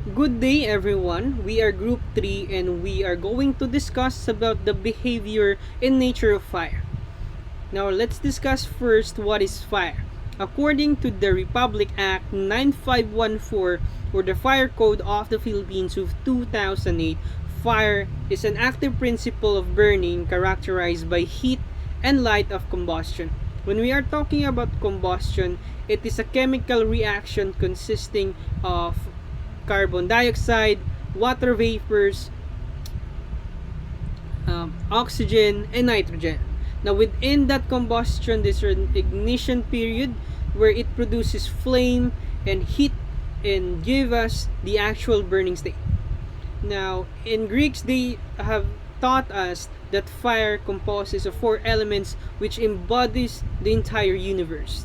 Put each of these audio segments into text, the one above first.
Good day everyone. We are group 3 and we are going to discuss about the behavior and nature of fire. Now let's discuss first what is fire. According to the Republic Act 9514 or the Fire Code of the Philippines of 2008, fire is an active principle of burning characterized by heat and light of combustion. When we are talking about combustion, it is a chemical reaction consisting of carbon dioxide, water vapors, oxygen, and nitrogen. Now, within that combustion, there's an ignition period where it produces flame and heat and give us the actual burning state. Now, in Greeks, they have taught us that fire composes of four elements which embodies the entire universe.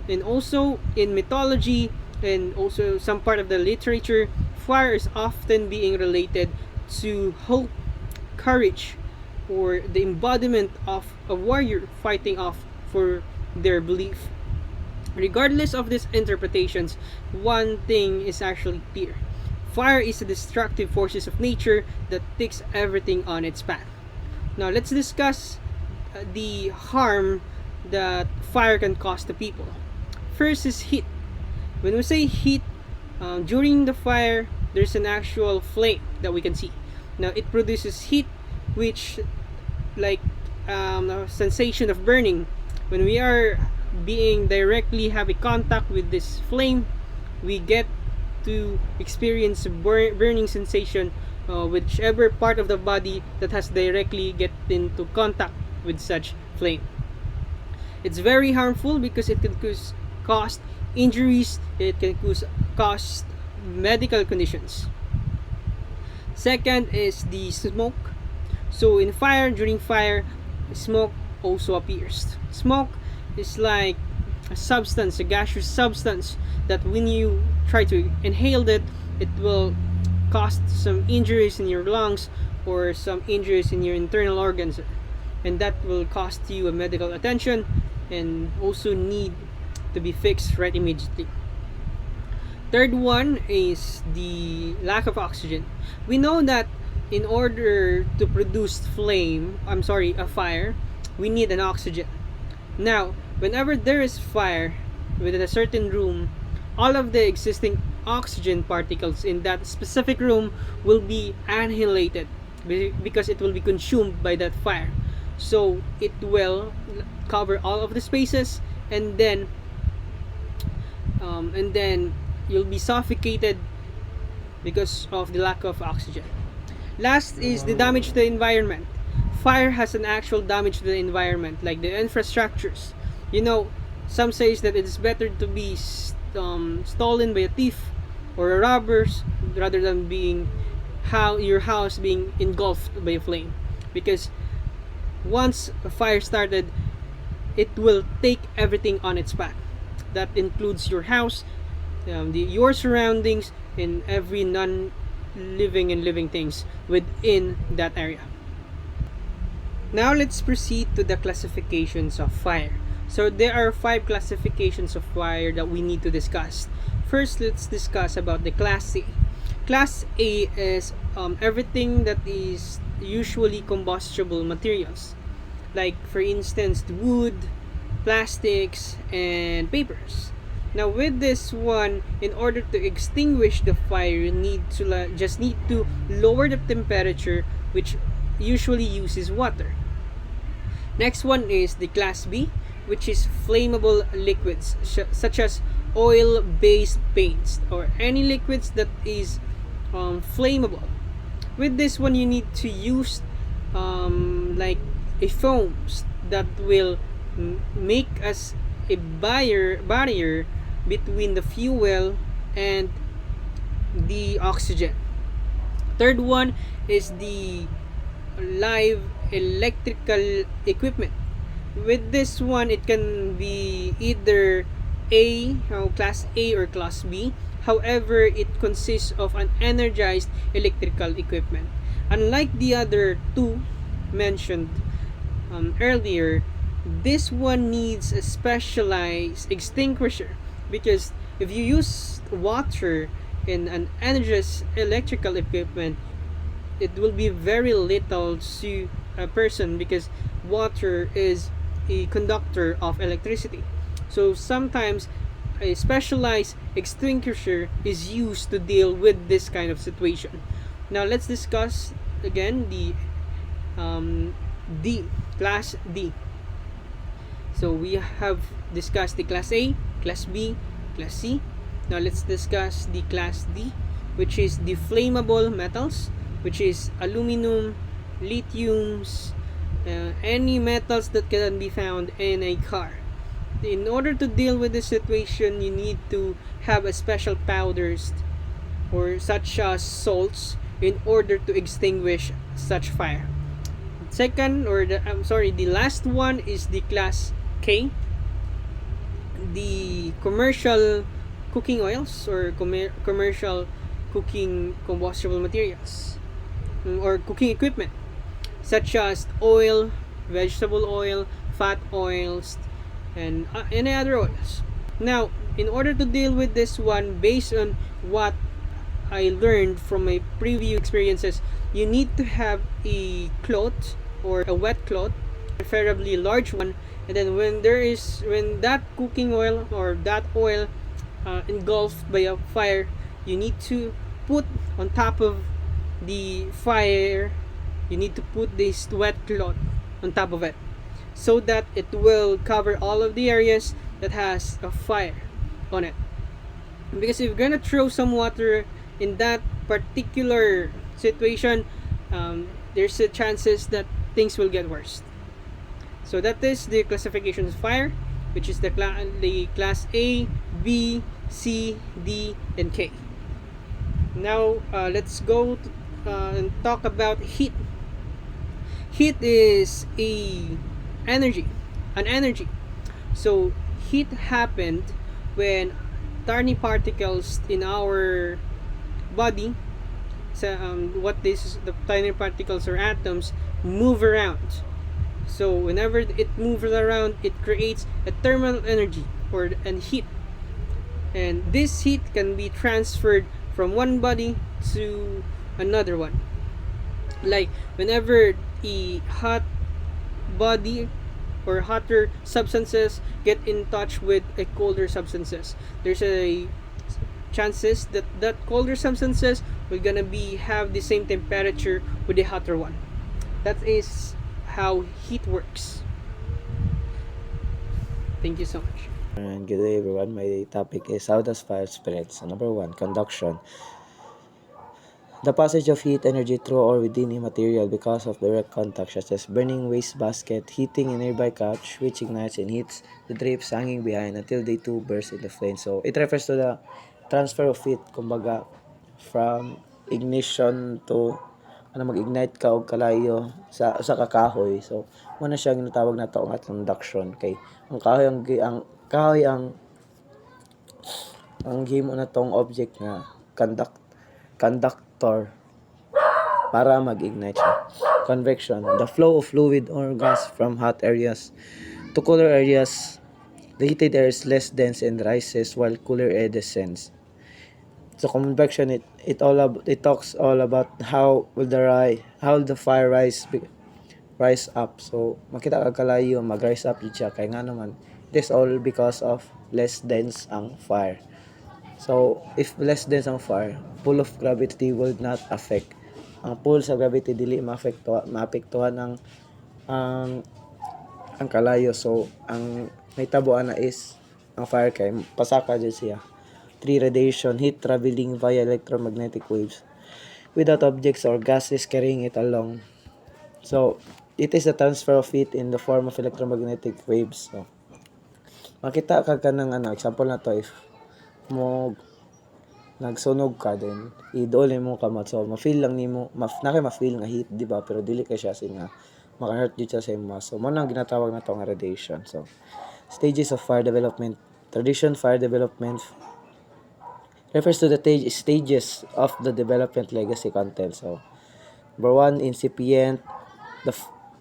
And also in mythology and also some part of the literature, fire is often being related to hope, courage, or the embodiment of a warrior fighting off for their belief. Regardless of these interpretations, one thing is actually clear. Fire is a destructive force of nature that takes everything on its path. Now let's discuss the harm that fire can cause to people. First is heat. When we say heat, during the fire, there's an actual flame that we can see. Now it produces heat, which like a sensation of burning. When we are being directly have a contact with this flame, we get to experience burning sensation, whichever part of the body that has directly get into contact with such flame. It's very harmful because it can cause injuries, it can cause medical conditions. Second is the smoke. So in fire, during fire, smoke also appears. Smoke is like a substance, a gaseous substance that when you try to inhale it, it will cause some injuries in your lungs or some injuries in your internal organs, and that will cost you a medical attention and also need to be fixed right immediately. Third one is the lack of oxygen. We know that in order to produce a fire, we need an oxygen. Now, whenever there is fire within a certain room, all of the existing oxygen particles in that specific room will be annihilated because it will be consumed by that fire. So it will cover all of the spaces, and then you'll be suffocated because of the lack of oxygen. Last is the damage to the environment. Fire has an actual damage to the environment, like the infrastructures. You know, some says that it is better to be stolen by a thief or a robbers rather than being your house being engulfed by a flame, because once a fire started, it will take everything on its path. That includes your house, your surroundings, and every non-living and living things within that area. Now let's proceed to the classifications of fire. So there are 5 classifications of fire that we need to discuss. First, let's discuss about the Class A. Class A is everything that is usually combustible materials, like for instance wood, plastics, and papers. Now with this one, in order to extinguish the fire, you need to just need to lower the temperature, which usually uses water. Next one is the Class B, which is flammable liquids such as oil-based paints or any liquids that is flammable. With this one, you need to use like a foams that will make us a barrier between the fuel and the oxygen. Third one is the live electrical equipment. With this one, it can be either Class A or Class B. However, it consists of an energized electrical equipment. Unlike the other two mentioned earlier, this one needs a specialized extinguisher, because if you use water in an energized electrical equipment, it will be very little to a person because water is a conductor of electricity. So sometimes a specialized extinguisher is used to deal with this kind of situation. Now let's discuss again the D, class D. So we have discussed the class A, class B, class C. Now let's discuss the class D, which is the flammable metals, which is aluminum, lithiums, any metals that can be found in a car. In order to deal with this situation, you need to have a special powders or such as salts in order to extinguish such fire. Second, the last one is the class K, the commercial cooking oils or commercial cooking combustible materials or cooking equipment such as oil, vegetable oil, fat oils, and any other oils. Now, in order to deal with this one, based on what I learned from my previous experiences, you need to have a cloth or a wet cloth, preferably a large one, and then when that cooking oil or that oil engulfed by a fire, you need to put on top of the fire, you need to put this wet cloth on top of it so that it will cover all of the areas that has a fire on it. Because if you're gonna throw some water in that particular situation, there's a chances that things will get worse. So that is the classification of fire, which is the class A, B, C, D, and K. Now let's go to, and talk about heat. Heat is an energy. So heat happened when tiny particles in our body, the tiny particles or atoms move around. So whenever it moves around, it creates a thermal energy and heat. And this heat can be transferred from one body to another one. Like whenever a hot body or hotter substances get in touch with a colder substances, there's a chances that colder substances will gonna have the same temperature with the hotter one. That is how heat works. Thank you so much. And good day everyone. My topic is how does fire spread? So number one, conduction. The passage of heat energy through or within a material because of direct contact, such as burning waste basket, heating a nearby couch, which ignites and heats the drapes hanging behind until they too burst into flame. So it refers to the transfer of heat, kumbaga, from ignition to mag-ignite ka og kalayo sa kakahoy. So mo na siya ginatawag nato nga conduction kay ang kahoy ang himo na tong object nga conductor para mag-ignite siya. Convection, the flow of fluid or gas from hot areas to cooler areas. The heated air is less dense and rises while cooler air descends. So convection, it talks all about how the fire rise up. So makita ka kalayo mag-rise up jud siya kay nga naman it is all because of less dense ang fire. So if less dense ang fire, pull of gravity will not affect. Ang pull sa gravity dili maapektuhan ang kalayo. So ang may tabuan na is ang fire kay pasaka jud siya. 3. Radiation, heat traveling via electromagnetic waves without objects or gases carrying it along. So, it is the transfer of heat in the form of electromagnetic waves. So, makita ka ng example na to if mo nagsunog ka din, idol mo kamot. So, ma-feel lang nimo, ma-feel nga heat, di ba? Pero dili ka siya nga maka-hurt jud siya sa imo. So, mo nang ginatawag na to nga radiation. So, stages of fire development. Tradition fire development refers to the stages of the development legacy content. So, number 1, incipient.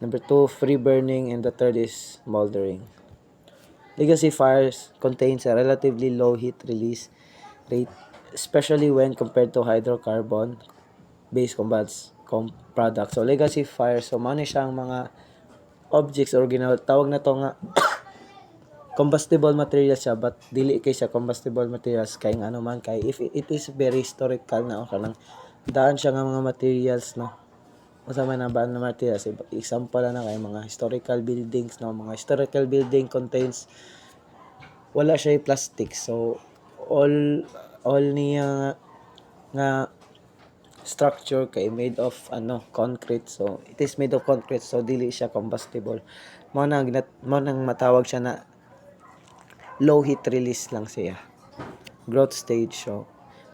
Number 2, free burning. And the third is smoldering. Legacy fires contains a relatively low heat release rate especially when compared to hydrocarbon based products. So legacy fire, so mao ni siyang mga objects or ginatawag na to nga combustible materials siya, but dili kay siya combustible materials kay nga ano man, kay if it is very historical na o kanang daan siya nga mga materials, no, masama na ba na materials. Example na kay mga historical buildings, no, mga historical building contains wala siya plastic, so all niya nga structure kay made of concrete, so it is made of concrete, so dili siya combustible. Mo nang matawag siya na low heat release lang siya. Growth stage. So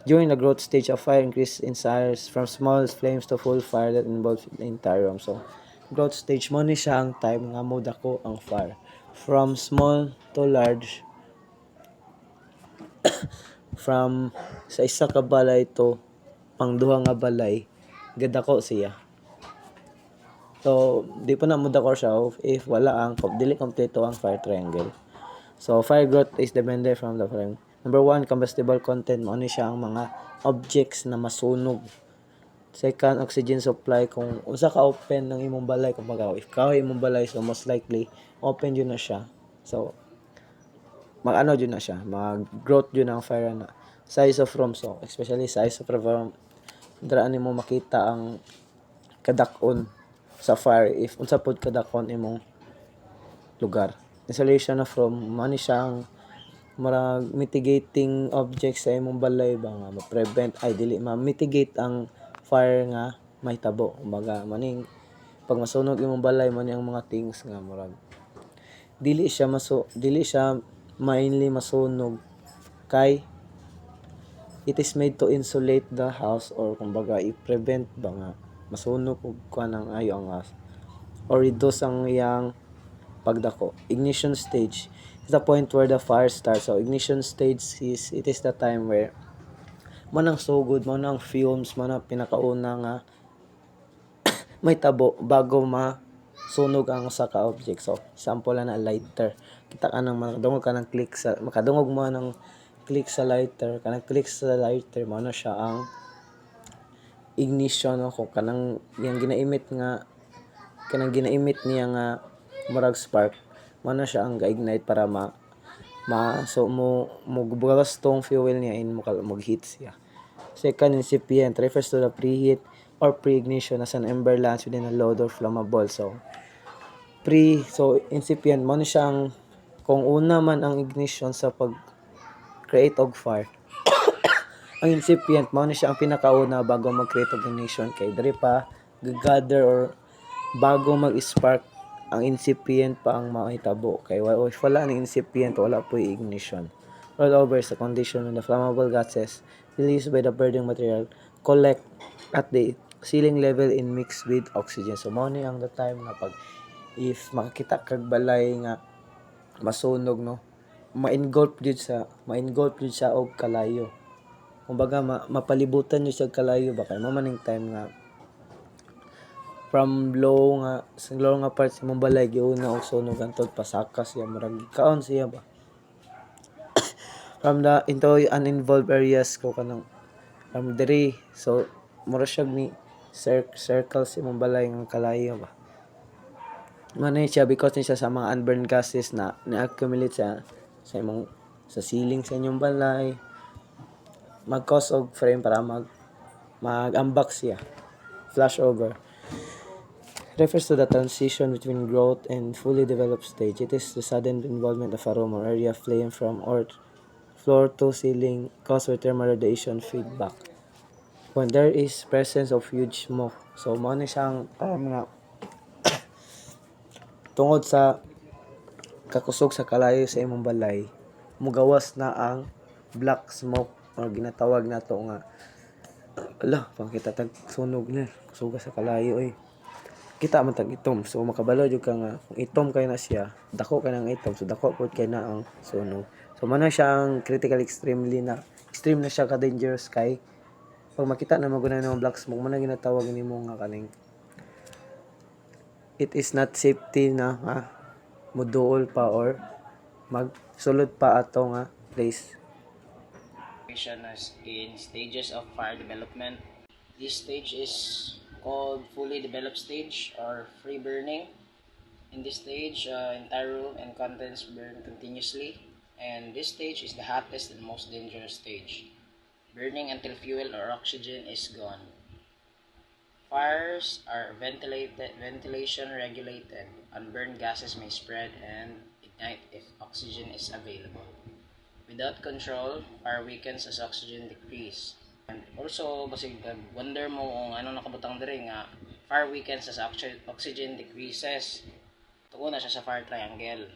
during the growth stage, a fire increase in size from small flames to full fire that involves the entire room. So growth stage mo ni siya ang time nga mo dako ang fire, from small to large, from sa isa ka balay to pang duha nga balay, gadako siya. So di pa na mo dako siya if wala ang dili kompleto ang fire triangle. So fire growth is dependent from the flame. Number 1, combustible content. Mo ni siya ang mga objects na masunog. Second, oxygen supply. Kung unsa ka open ng imong balay, kumbaga if kahoy imong balay, so most likely open yun na siya. So mag-ano yun na siya, mag-growth yun ang fire na. Size of room, so especially size of room, dara nimo makita ang kadakon sa fire if unsa pod kadakon imong lugar. Installation of room, mani siyang marag mitigating objects sa imong balay ba nga ma-prevent ma-mitigate ang fire nga mahitabo. Kumbaga maning pag masunog imong balay man ang mga things nga murag dili siya mainly masunog kay it is made to insulate the house, or kumbaga i-prevent ba nga masunog og kanang ayo ang house or reduce ang iyang pagdako. Ignition stage is the point where the fire starts. So ignition stage is the time where manang sugod, manang fumes, manang pinakauna nga may tabo bago masunog ang usa ka object. So example na lighter, kita ka nang makadungog ka ng click sa makadungog mo ng click sa lighter, kanang click sa lighter mo na siya ang ignition, no? Kung kanang yang ginaimit niya nga murag spark, mana siya ang ga-ignite para so mo bugas tong fuel niya in mo heat siya. Second, incipient refers to the preheat or pre-ignition as an ember lands within a load or flammable. So incipient mo ni siya ang kung una man ang ignition sa pag create og fire. Ang incipient mo ni siya ang pinakauna bago mag-create og ignition, kay diri pa gather or bago mag-spark ang incipient pa ang mahitabo, kay if wala ang incipient wala po ignition. Rollover is a condition when the flammable gases released by the burning material collect at the ceiling level in mix with oxygen. So mao ni ang the time nga pag if makakita kag balay nga masunog, no, ma-engulf jud siya og kalayo. Kumbaga mapalibutan jud siya kalayo ba kay mao maning time nga from low nga parts imong balay giuna og sunog antod pasakas siya, murag kaon siya ba from the into uninvolved areas ko kanang from diri, so mura siya ni circles imong balay nga kalayo ba. Manay siya because niya sa mga unburned gases na accumulate sa imong sa ceiling sa inyong balay, mag-cause og frame para mag-unbox siya. Flash over refers to the transition between growth and fully developed stage. It is the sudden involvement of a room or area flame from floor to ceiling caused by thermal radiation feedback when there is presence of huge smoke. So mao ni siyang nga tungod sa kakusog sa kalayo sa imong balay, mugawas na ang black smoke or ginatawag nato nga pangkita tag sunog na kusuga sa kalayo kita man tag itom. So makabalo jud ka nga kung itom kay na siya, dako kay nang itom, so dako pod kay na ang sunog. So man siya ang critical extreme na siya ka dangerous kay pag makita na maguna ng black smoke man ginatawag nimo nga kaning it is not safety na muduol pa or magsulod pa ato nga place. is in stages of fire development. This stage is called fully developed stage or free burning. In this stage, entire room and contents burn continuously, and this stage is the hottest and most dangerous stage, burning until fuel or oxygen is gone. Fires are ventilation regulated. Unburned gases may spread and ignite if oxygen is available. Without control, fire weakens as oxygen decrease. And also, basig wonder mo kung ano nakabutang diri nga fire weakens as oxygen decreases. Tugon na siya sa fire triangle.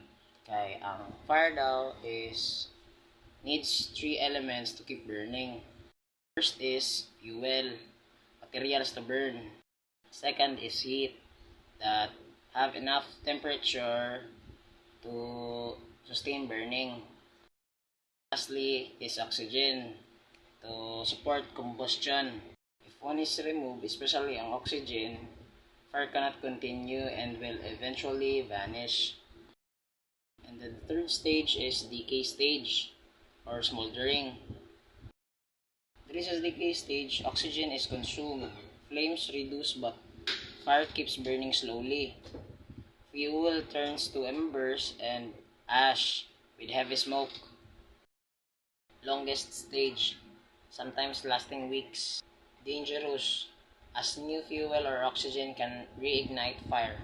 Kay ang fire daw is needs three elements to keep burning. First is fuel, materials to burn. Second is heat, that have enough temperature to sustain burning. Lastly is oxygen to support combustion. If one is removed, especially ang oxygen, fire cannot continue and will eventually vanish. And the third stage is decay stage or smoldering. This is decay stage, oxygen is consumed, flames reduce but fire keeps burning slowly. Fuel turns to embers and ash with heavy smoke. Longest stage, sometimes lasting weeks. Dangerous, as new fuel or oxygen can reignite fire.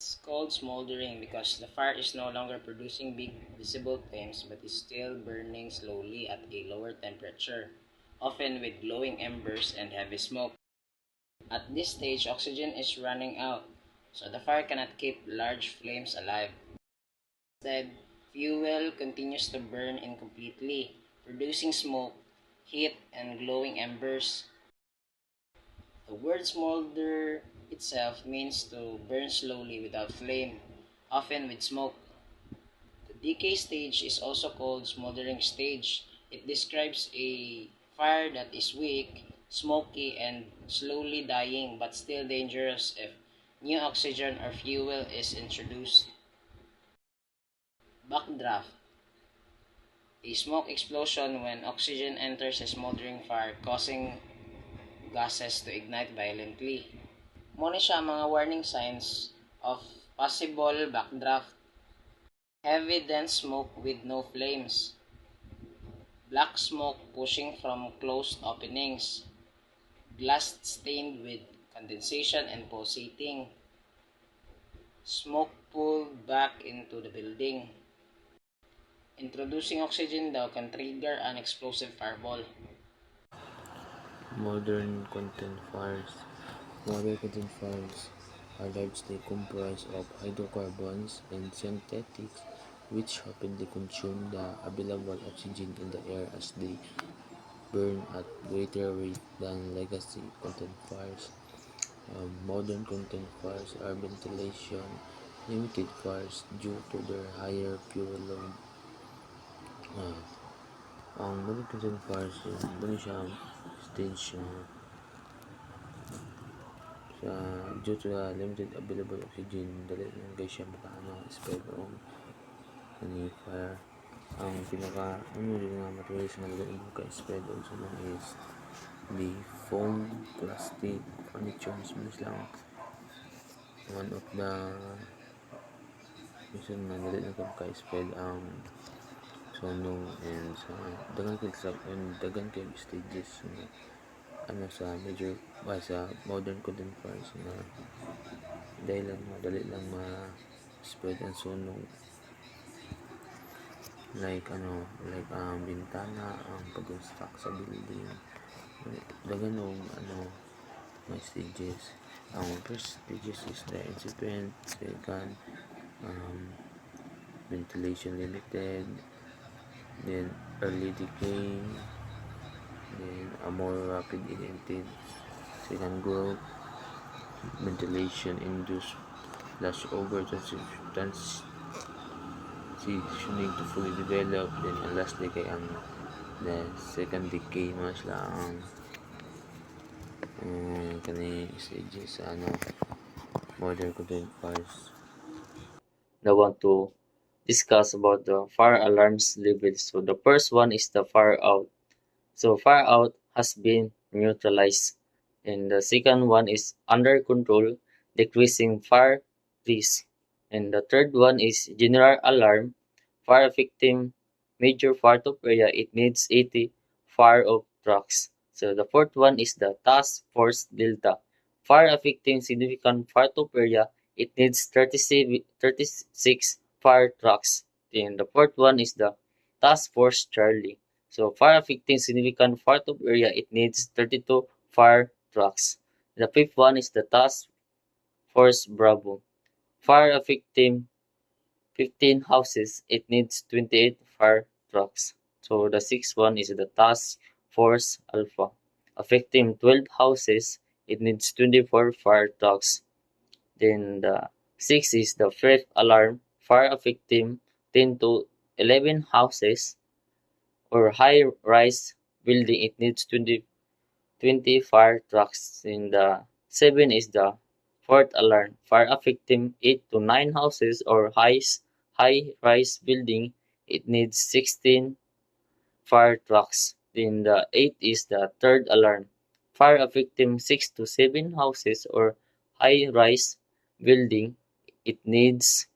It's called smoldering because the fire is no longer producing big visible flames but is still burning slowly at a lower temperature, often with glowing embers and heavy smoke. At this stage, oxygen is running out, so the fire cannot keep large flames alive. Instead, fuel continues to burn incompletely, producing smoke, heat, and glowing embers. The word smolder itself means to burn slowly without flame, often with smoke. The decay stage is also called smoldering stage. It describes a fire that is weak, smoky, and slowly dying but still dangerous if new oxygen or fuel is introduced. Backdraft, a smoke explosion when oxygen enters a smoldering fire causing gases to ignite violently. Muna siya mga warning signs of possible backdraft. Heavy dense smoke with no flames. Black smoke pushing from closed openings. Glass stained with condensation and pulsating. Smoke pulled back into the building. Introducing oxygen daw can trigger an explosive fireball. Modern content fires. Modern content fires are largely comprised of hydrocarbons and synthetics which rapidly consume the available oxygen in the air as they burn at greater rate than legacy content fires. Modern content fires are ventilation limited fires due to their higher fuel load. Ang modern content fires doon siya stage sa due to the limited available oxygen dali lang guys siya spread on any fire. Ang pinaka din nga materials nga dali spread on sa mga is the foam, plastic, furniture mismo lang one of the reason na dali lang spread ang sunog and sa dagan kay stages sa major sa modern content fires na dahil lang madali lang ma-spread ang sunog like bintana, ang pag-construct sa building, dagan may stages. Ang first stages is the incipient, second ventilation limited, then early decay, then a more rapid and intense second growth, ventilation induced flashover transitioning to fully developed, then ang last decay ang the second decay mas lang kani stages sa modern content fires. I want to discuss about the fire alarms levels. So the first one is the fire out. So fire out has been neutralized. And the second one is under control, decreasing fire risk. And the third one is general alarm, fire victim, major fire top area, it needs 80 fire of trucks. So the fourth one is the task force delta, fire affecting significant fire top area, it needs 36 fire trucks. And the fourth one is the task force Charlie. So fire affecting significant fire top area, it needs 32 fire trucks. The fifth one is the task force Bravo. Fire affecting 15 houses, it needs 28 fire trucks. So the sixth one is the task force Alpha. Affecting 12 houses, it needs 24 fire trucks. Then the sixth is the fifth alarm, fire affecting 10 to 11 houses or high-rise building, it needs 20 fire trucks. And the seven is the fourth alarm, fire affecting 8 to 9 houses or high-rise building, it needs 16 fire trucks. Then the eighth is the third alarm, fire affecting 6 to 7 houses or high-rise building, it needs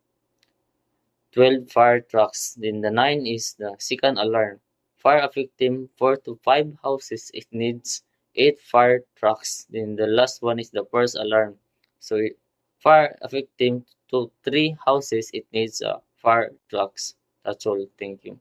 12 fire trucks. Then the 9 is the second alarm, fire affecting 4 to 5 houses, it needs 8 fire trucks. Then the last one is the first alarm. So fire affecting to 3 houses, it needs fire trucks. That's all. Thank you.